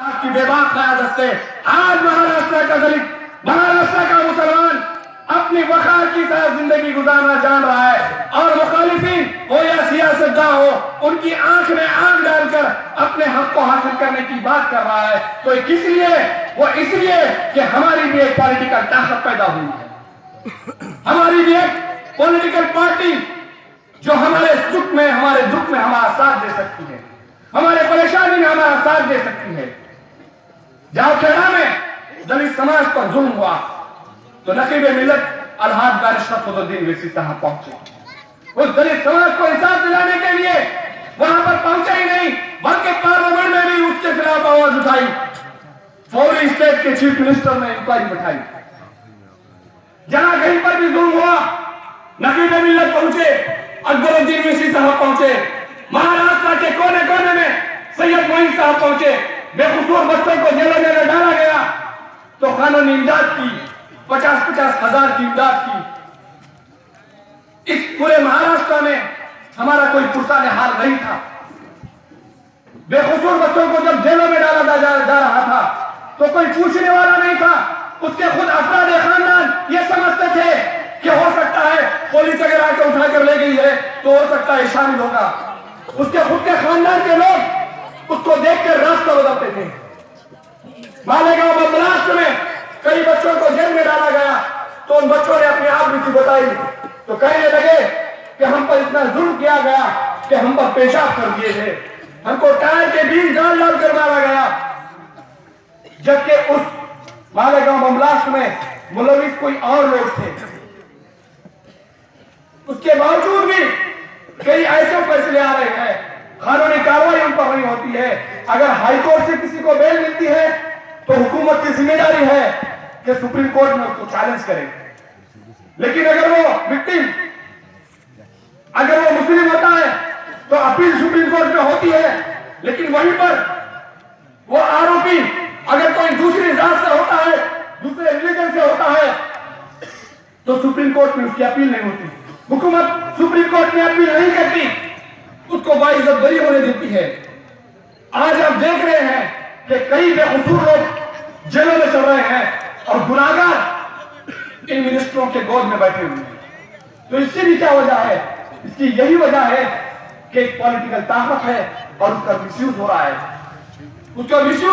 आपकी बेबाक क़यादत से आज महाराष्ट्र का दलित, महाराष्ट्र का मुसलमान अपनी वक़ार की तरह जिंदगी गुजारना जान रहा है और मुखालिफिन हो या सियासतदान हो, उनकी आंख में आंख डालकर अपने हक को हासिल करने की बात कर रहा है। तो किस लिए? वो इसलिए कि हमारी भी एक पॉलिटिकल ताकत पैदा हुई है, हमारी भी एक पॉलिटिकल पार्टी जो हमारे सुख में, हमारे दुख में हमारा साथ दे सकती है, हमारे परेशानी में हमारा साथ दे सकती है। जहां खेड़ा में दलित समाज पर जुल्म हुआ तो नकीब मिल्लत अलहाज बैरिस्टर सफदुद्दीन ओवैसी साहब पहुंचे। उस दलित समाज को इंसाफ दिलाने के लिए वहां पर पहुंचा ही नहीं, बल्कि पार्लियामेंट में भी उसके खिलाफ आवाज उठाई। फौरी स्टेट के चीफ मिनिस्टर ने इंक्वायरी बैठाई। जहां कहीं पर भी जुल्म हुआ नकीब मिल्लत पहुंचे, अकबरुद्दीन ओवैसी साहब पहुंचे, महाराष्ट्र के कोने कोने में सैयद मोइन साहब पहुंचे। बेकसूर बच्चों को जेलों में डाला गया तो कानूनी इमदाद की 50-50 हजार की इमदाद की। इस पूरे महाराष्ट्र में हमारा कोई पुरसाने हाल नहीं था। बेकसूर बच्चों को जब जेलों में डाला जा रहा था तो कोई पूछने वाला नहीं था। उसके खुद अफराद खानदान ये समझते थे कि हो सकता है पुलिस अगर आके उठाकर ले गई है तो हो सकता है शामिल होगा। उसके खुद के खानदान के लोग उसको देखकर रास्ता बदलते थे। मालेगांव महाराष्ट्र में कई बच्चों को जेल में डाला गया तो उन बच्चों ने अपनी आप बीती बताई तो कहने लगे कि हम पर इतना जुल्म किया गया कि हम पर पेशाब कर दिए थे, हमको टायर के बीच डाल कर मारा गया। जबकि उस मालेगांव महाराष्ट्र में मुलविस कोई और लोग थे। उसके बावजूद भी कई ऐसे फैसले आ रहे हैं, कानूनी कार्रवाई उन पर नहीं होती है। अगर हाईकोर्ट से किसी को बेल मिलती है तो हुकूमत की जिम्मेदारी है कि सुप्रीम कोर्ट में उसको चैलेंज करे। लेकिन अगर वो विक्टिम, अगर वो मुस्लिम होता है तो अपील सुप्रीम कोर्ट में होती है। लेकिन वहीं पर वो आरोपी अगर कोई दूसरी जात से होता है, दूसरे रिलीजन से होता है तो सुप्रीम कोर्ट में उसकी अपील नहीं होती। हुकूमत सुप्रीम कोर्ट में अपील नहीं करती, उसको बाइज्जत बरी होने देती है। आज आप देख रहे हैं कि कई बेकसूर लोग जेलों में चल रहे हैं और गुनाहगार इन मिनिस्टरों के गोद में बैठे हुए हैं। तो इसकी भी क्या वजह है? इसकी यही वजह है कि एक पॉलिटिकल ताकत है और उसका मिसयूज हो रहा है। उसका मिसयूज